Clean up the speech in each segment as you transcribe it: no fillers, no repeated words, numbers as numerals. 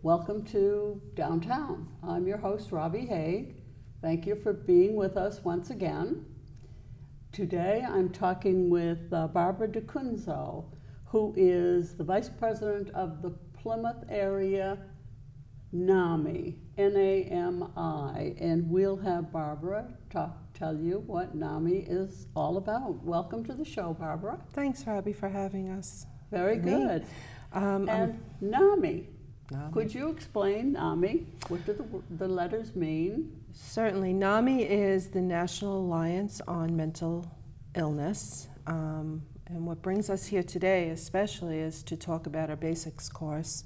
Welcome to Downtown. I'm your host, Robbie Haigh. Thank you for being with us once again. Today I'm talking with Barbara DeCunzo, who is the Vice President of the Plymouth area NAMI, N-A-M-I, and we'll have Barbara tell you what NAMI is all about. Welcome to the show, Barbara. Thanks, Robbie, for having us. Very good. And NAMI. Could you explain NAMI? What do the letters mean? Certainly. NAMI is the National Alliance on Mental Illness. And what brings us here today especially is to talk about our basics course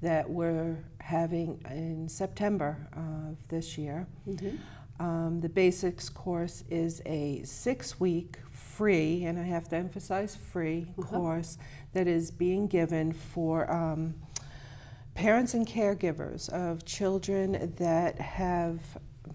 that we're having in September of this year. Mm-hmm. The basics course is a 6-week free, and I have to emphasize free, course that is being given for parents and caregivers of children that have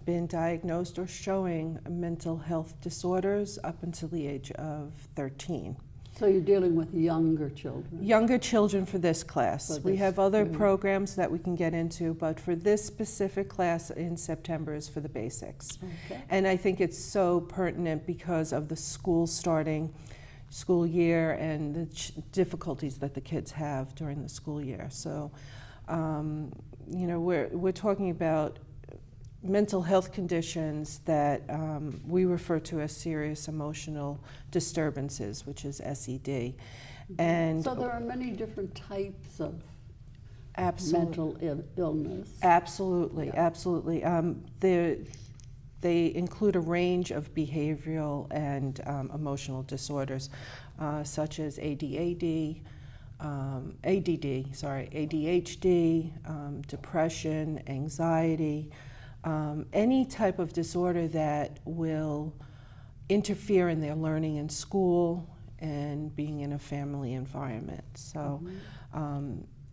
been diagnosed or showing mental health disorders up until the age of 13. So you're dealing with younger children? Younger children for this class. We have other programs that we can get into, but for this specific class in September is for the basics. Okay. And I think it's so pertinent because of the school year and the difficulties that the kids have during the school year. So, you know, we're talking about mental health conditions that we refer to as serious emotional disturbances, which is SED. And so there are many different types of mental illness. Absolutely, yeah. Absolutely. They include a range of behavioral and emotional disorders, such as ADHD, depression, anxiety, any type of disorder that will interfere in their learning in school and being in a family environment. So,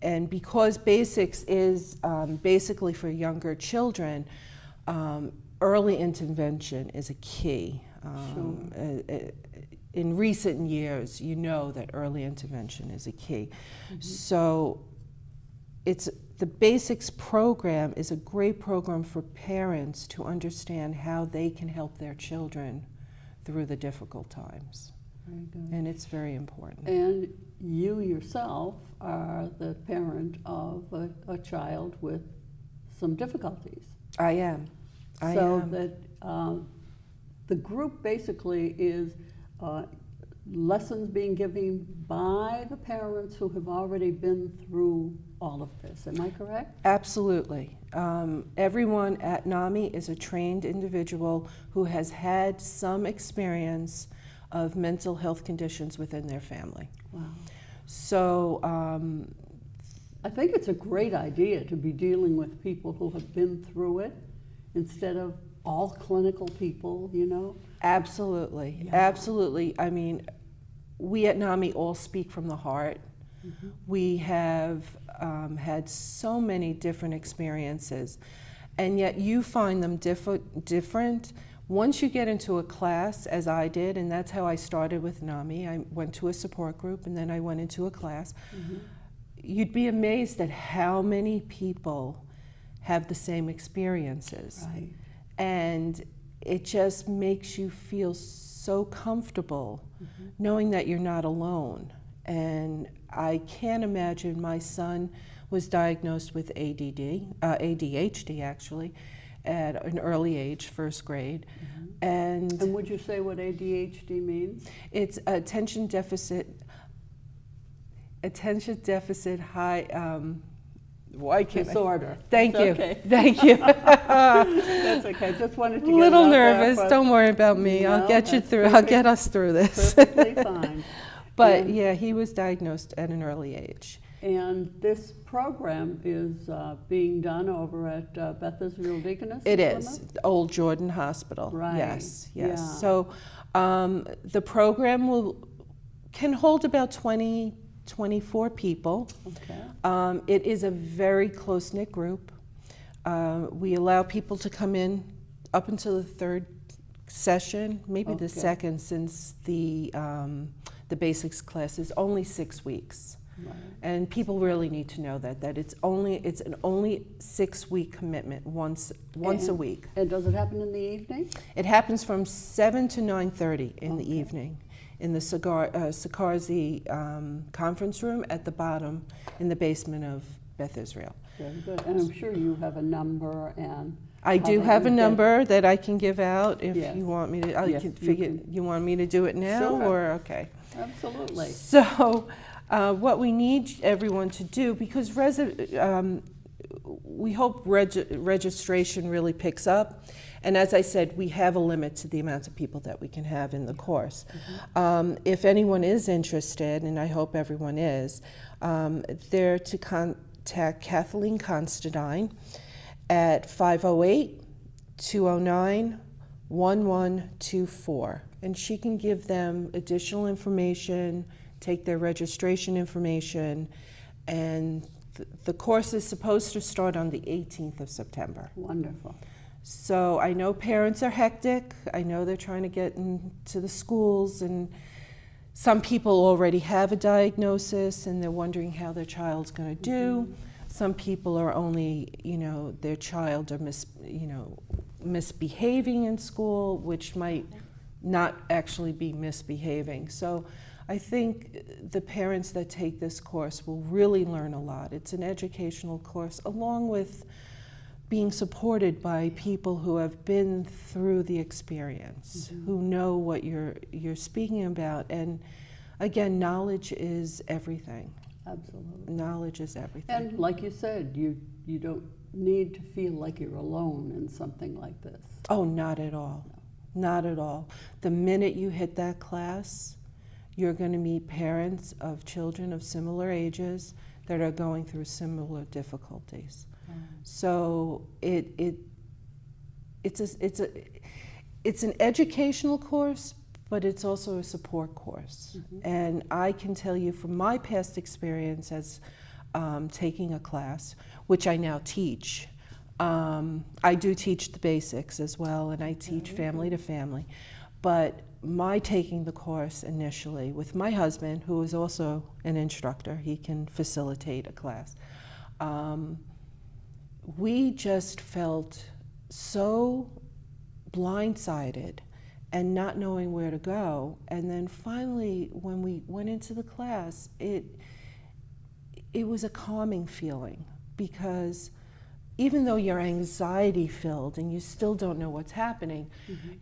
and because basics is basically for younger children, early intervention is a key. In recent years, you know that early intervention is a key. So the basics program is a great program for parents to understand how they can help their children through the difficult times. Very good. And it's very important. And you yourself are the parent of a child with some difficulties. I am. So that the group basically is lessons being given by the parents who have already been through all of this. Am I correct? Absolutely. Everyone at NAMI is a trained individual who has had some experience of mental health conditions within their family. Wow. So I think it's a great idea to be dealing with people who have been through it instead of all clinical people, you know? Absolutely, yeah. Absolutely. I mean, we at NAMI all speak from the heart. We have had so many different experiences, and yet you find them different. Once you get into a class, as I did, and that's how I started with NAMI. I went to a support group, and then I went into a class. You'd be amazed at how many people have the same experiences. Right. And it just makes you feel so comfortable knowing that you're not alone. And I can't imagine, my son was diagnosed with ADHD actually, at an early age, 1st grade. And would you say what ADHD means? It's attention deficit high, why can't disorder. Thank you. Okay. Thank you. That's okay. Just wanted to get a little it out nervous. there, Don't worry about me. No, I'll get you that's through. perfect. I'll get us through this. Perfectly fine. But yeah, he was diagnosed at an early age. And this program is being done over at Beth Israel Deaconess? It is, Old Jordan Hospital. Right. Yes, Yeah. yes. So the program can hold about 24 people. Okay. It is a very close-knit group. We allow people to come in up until the 3rd session, maybe the 2nd, since the basics class is only 6 weeks. Right. And people really need to know that it's an only 6-week commitment, once a week. And does it happen in the evening? It happens from 7 to 9:30 in the Okay. evening in the Sikarzy conference room at the bottom in the basement of Beth Israel. Very good. And I'm sure you have a number and... I do have a number that I can give out if Yes. you want me to. Yes, You want me to do it now? Sure. Or okay. Absolutely. So what we need everyone to do, because we hope registration really picks up. And as I said, we have a limit to the amount of people that we can have in the course. If anyone is interested, and I hope everyone is, they're to contact Kathleen Constantine at 508-209-1124. And she can give them additional information, take their registration information, and the course is supposed to start on the 18th of September. Wonderful. So I know parents are hectic. I know they're trying to get into the schools, and some people already have a diagnosis and they're wondering how their child's going to do. Some people are only, their child are misbehaving in school, which might not actually be misbehaving. So I think the parents that take this course will really learn a lot. It's an educational course, along with being supported by people who have been through the experience, who know what you're speaking about. And again, knowledge is everything. Absolutely. Knowledge is everything. And like you said, you don't need to feel like you're alone in something like this. Oh, not at all. Not at all. The minute you hit that class, you're going to meet parents of children of similar ages that are going through similar difficulties. So it's an educational course, but it's also a support course. And I can tell you from my past experience as taking a class, which I now teach. I do teach the basics as well, and I teach family to family. But my taking the course initially with my husband, who is also an instructor, he can facilitate a class. We just felt so blindsided and not knowing where to go. And then finally, when we went into the class, it was a calming feeling, because even though you're anxiety filled and you still don't know what's happening,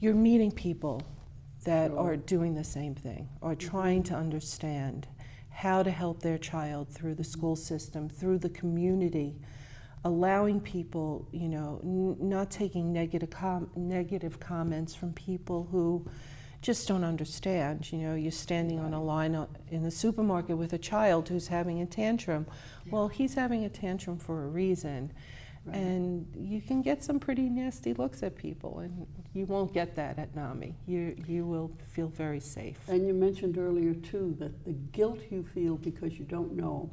you're meeting people that are doing the same thing, or trying to understand how to help their child through the school system, through the community, allowing people, not taking negative comments from people who just don't understand. You're standing on a line in the supermarket with a child who's having a tantrum. Well, he's having a tantrum for a reason. Right. And you can get some pretty nasty looks at people, and you won't get that at NAMI. You will feel very safe. And you mentioned earlier too that the guilt you feel because you don't know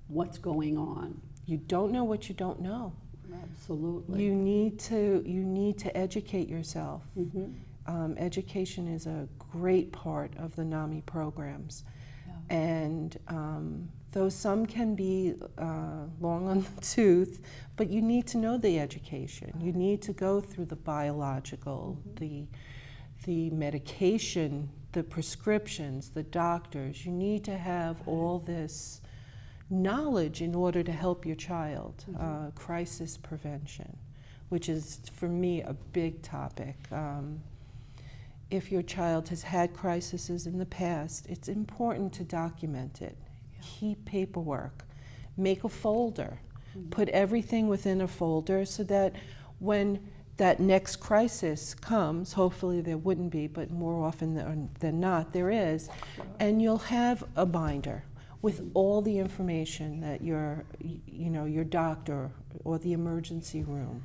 what's going on. You don't know what you don't know. Absolutely. You need to educate yourself. Education is a great part of the NAMI programs. And though some can be long on the tooth, but you need to know the education. You need to go through the biological, the medication, the prescriptions, the doctors. You need to have all this knowledge in order to help your child. Crisis prevention, which is, for me, a big topic. If your child has had crises in the past, it's important to document it. Keep paperwork. Make a folder. Put everything within a folder so that when that next crisis comes, hopefully there wouldn't be, but more often than not there is, and you'll have a binder with all the information that your doctor or the emergency room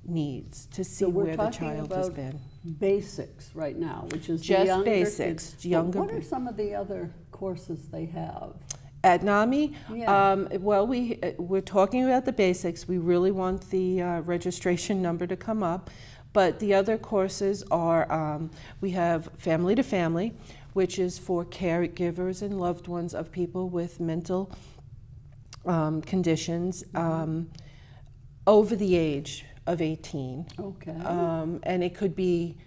needs to see where the child has been. Basics right now, which is just the younger basics. Kids. Younger. What are some of the other courses they have? At NAMI, Yeah. well, we're talking about the basics. We really want the registration number to come up. But the other courses are, we have family to family, which is for caregivers and loved ones of people with mental conditions over the age of 18. Okay. And it could be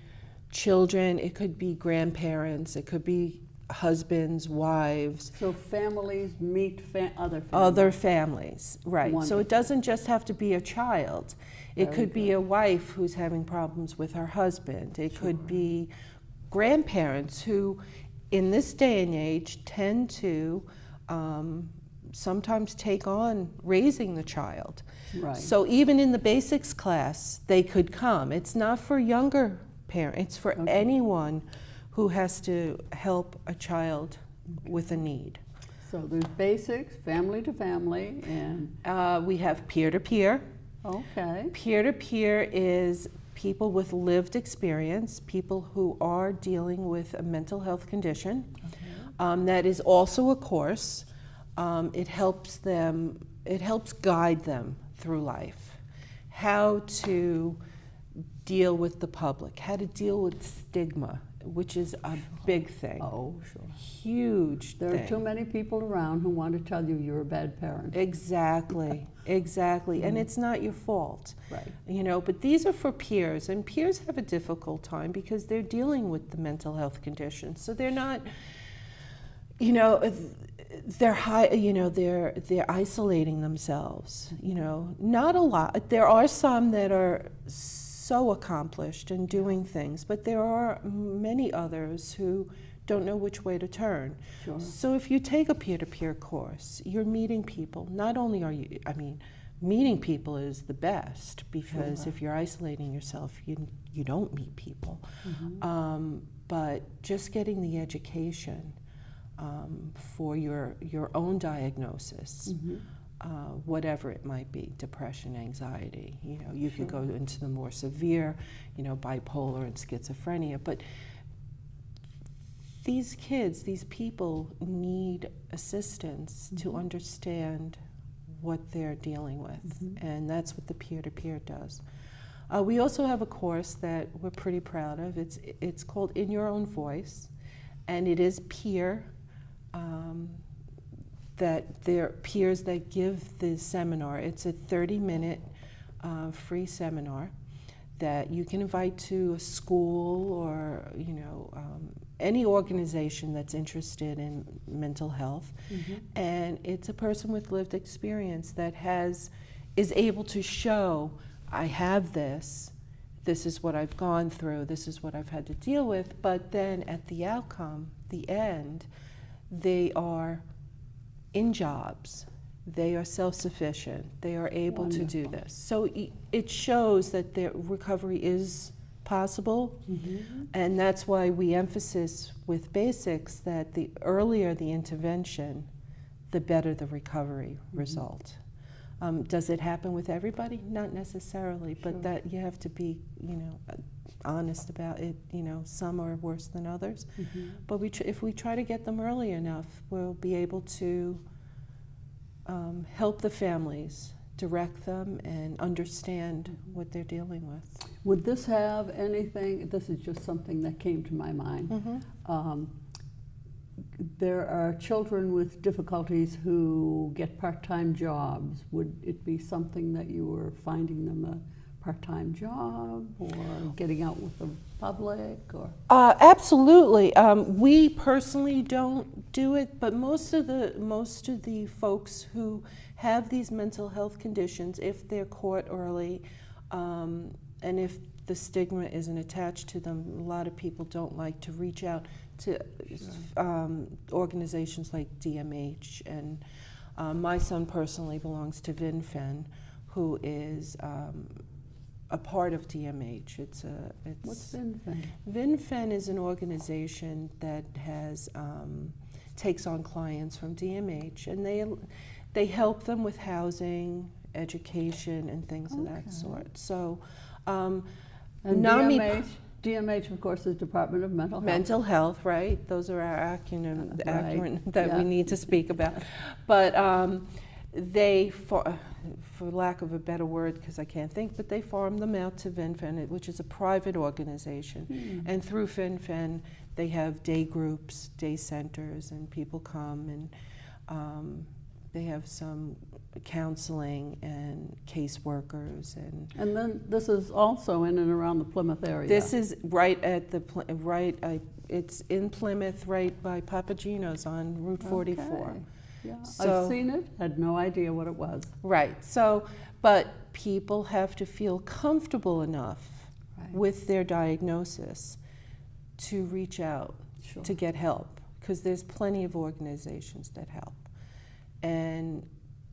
children, it could be grandparents, it could be husbands, wives. So families meet other families. Other families, right. Wonderful. So it doesn't just have to be a child. It Very could be good. a wife who's having problems with her husband. It could be grandparents who, in this day and age, tend to sometimes take on raising the child. Right. So even in the basics class, they could come. It's not for younger parents, it's for anyone who has to help a child with a need. So there's basics, family to family, and We have peer-to-peer. okay. Peer-to-peer is people with lived experience, people who are dealing with a mental health condition. That is also a course. It helps guide them through life. How to deal with the public, how to deal with stigma, which is a big thing. Oh, sure. Huge There thing. are too many people around who want to tell you you're a bad parent. Exactly, exactly. And it's not your fault. Right. You know, but these are for peers, and peers have a difficult time because they're dealing with the mental health condition. So they're not, you know, they're isolating themselves. You know, not a lot. There are some that are so accomplished and doing things, but there are many others who don't know which way to turn. Sure. So if you take a peer-to-peer course, you're meeting people. Not only are you, meeting people is the best, because Sure. if you're isolating yourself, you don't meet people. Mm-hmm. But just getting the education for your own diagnosis, Mm-hmm. whatever it might be, depression, anxiety, you know, you could go into the more severe, you know, bipolar and schizophrenia, but these kids, these people need assistance to understand what they're dealing with, and that's what the peer-to-peer does. We also have a course that we're pretty proud of. It's called In Your Own Voice, and it is peer, that they're peers that give the seminar. It's a 30-minute free seminar that you can invite to a school or, you know, any organization that's interested in mental health. And it's a person with lived experience that is able to show, I have this is what I've gone through, this is what I've had to deal with, but then at the outcome, the end, they are in jobs, they are self-sufficient, they are able to do this. So it shows that their recovery is possible, and that's why we emphasize with basics that the earlier the intervention, the better the recovery result. Does it happen with everybody? Not necessarily, but that you have to be, you know, honest about it. You know, some are worse than others, but if we try to get them early enough, we'll be able to help the families, direct them, and understand what they're dealing with. Would this have anything, this is just something that came to my mind. There are children with difficulties who get part-time jobs. Would it be something that you were finding them a part-time job, or getting out with the public, or? Absolutely. We personally don't do it, but most of the folks who have these mental health conditions, if they're caught early, and if the stigma isn't attached to them, a lot of people don't like to reach out to organizations like DMH, and my son personally belongs to VinFen, who is a part of DMH. What's VinFen? VinFen is an organization that takes on clients from DMH, and they help them with housing, education, and things of that sort. So, And NAMI DMH, of course, is Department of Mental Health. Mental health, right? Those are our acronym Right. that we need to speak about. But they, for lack of a better word, because I can't think, but they farm them out to FinFen, which is a private organization. And through FinFen, they have day groups, day centers, and people come, and they have some counseling and caseworkers. And then this is also in and around the Plymouth area. this is right at the, it's in Plymouth, right by Papagino's on Route 44. Okay. Yeah, So- I've seen it, had no idea what it was. Right, so, but people have to feel comfortable enough Right. with their diagnosis to reach out Sure. to get help, because there's plenty of organizations that help. And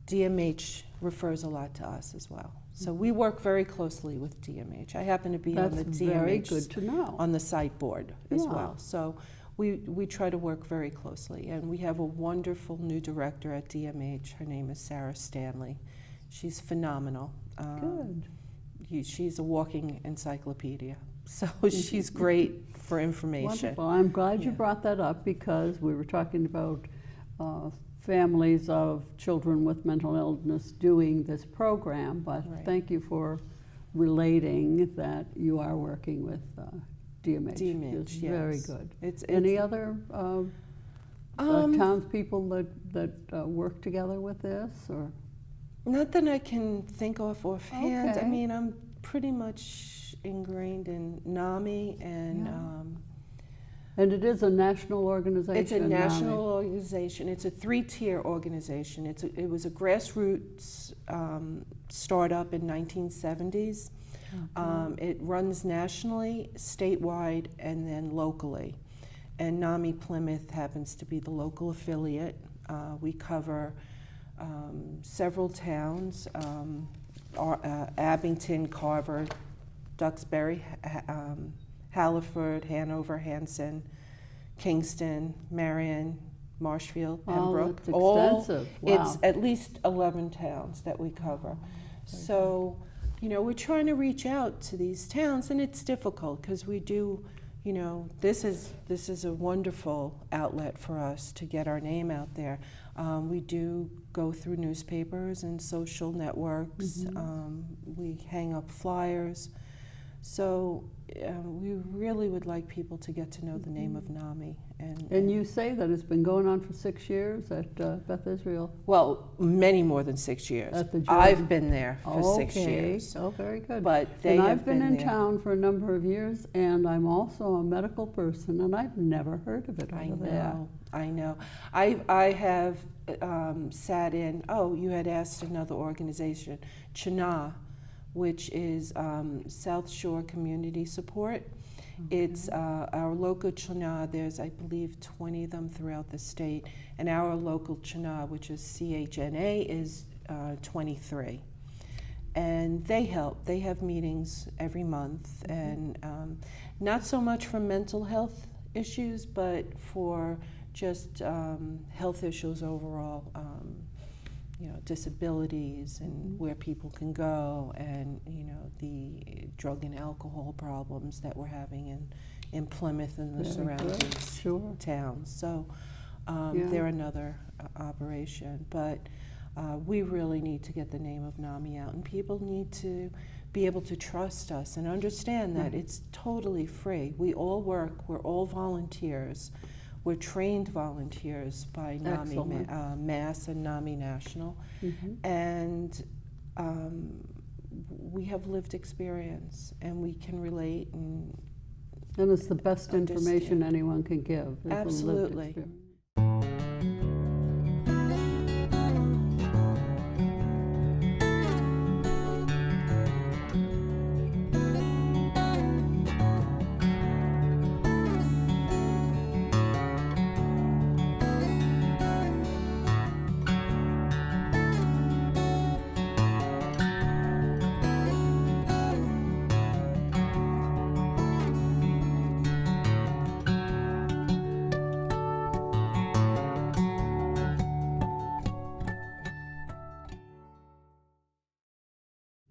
DMH refers a lot to us as well. So we work very closely with DMH. I happen to be on the That's very DMH good to know. on the site board as Yeah. well. So we try to work very closely. And we have a wonderful new director at DMH. Her name is Sarah Stanley. She's phenomenal. Good. She's a walking encyclopedia. So she's great for information. Wonderful. I'm glad you Yeah. brought that up, because we were talking about families of children with mental illness doing this program, but Right. thank you for relating that you are working with DMH. DMH, It's very yes. good. It's Any other townspeople that work together with this, or? Not that I can think of offhand. I Okay. mean, I'm pretty much ingrained in NAMI, and Yeah. And it is a national organization. it's a NAMI. national organization. It's a three-tier organization. It was a grassroots startup in 1970s. It runs nationally, statewide, and then locally. And NAMI Plymouth happens to be the local affiliate. We cover several towns, Abington, Carver, Duxbury, Halliford, Hanover, Hanson, Kingston, Marion, Marshfield, Pembroke. It's extensive. Wow. It's at least 11 towns that we cover. So, you know, we're trying to reach out to these towns, and it's difficult because we do, you know, this is a wonderful outlet for us to get our name out there. We do go through newspapers and social networks. We hang up flyers. So we really would like people to get to know the name of NAMI. And you say that it's been going on for 6 years at Beth Israel? Well, many more than 6 years. At the Georgia- I've been there for 6 Okay. years. Oh, very good. But they and have I've been in there. town for a number of years, and I'm also a medical person, and I've never heard of it over I know, there. I know. I have sat in, you had asked another organization, CHNA, which is South Shore Community Support. It's our local CHNA. There's, I believe, 20 of them throughout the state. And our local CHNA, which is CHNA, is 23. And they help. They have meetings every month. And not so much for mental health issues, but for just health issues overall. You know, disabilities and where people can go, and you know, the drug and alcohol problems that we're having in Plymouth and the Very surrounding good. Sure. towns. So Yeah. they're another operation, but we really need to get the name of NAMI out, and people need to be able to trust us and understand that it's totally free. We all work, we're all volunteers. We're trained volunteers by NAMI Excellent. Mass and NAMI National, and we have lived experience, and we can relate and And it's the best information Understand. anyone can give. is the lived Absolutely. experience.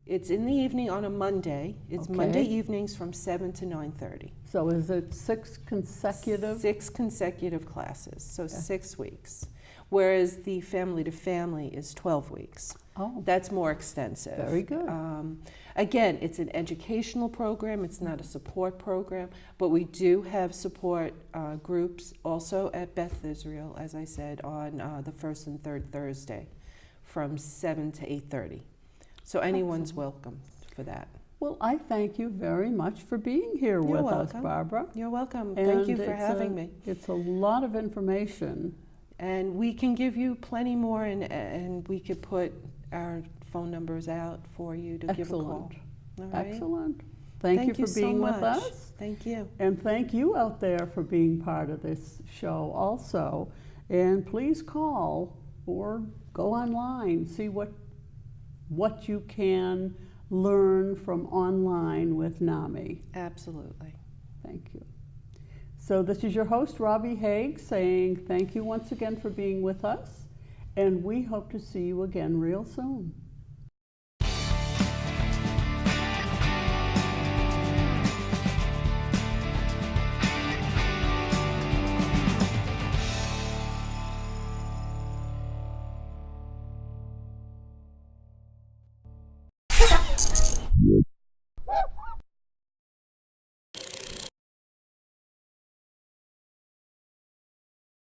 it's in the evening on a Monday. It's Okay. Monday evenings from 7 to 9:30. So is it 6 consecutive? 6 consecutive classes, so 6 weeks. whereas the family to family is 12 weeks. Oh, That's more extensive. very good. Again, it's an educational program, it's not a support program, but we do have support groups also at Beth Israel, as I said, on the first and third Thursday from 7 to 8:30. So anyone's Excellent. welcome for that. Well, I thank you very much for being here You're with us, welcome. Barbara. You're welcome. Thank you And for it's having me. It's a lot of information. And we can give you plenty more, and we could put our phone numbers out for you to give a call. All right? Excellent. Thank you for being so with much. us. Thank you. And thank you out there for being part of this show also. And please call or go online, see what you can learn from online with NAMI. Absolutely. Thank you. So this is your host, Robbie Haigh, saying thank you once again for being with us, and we hope to see you again real soon.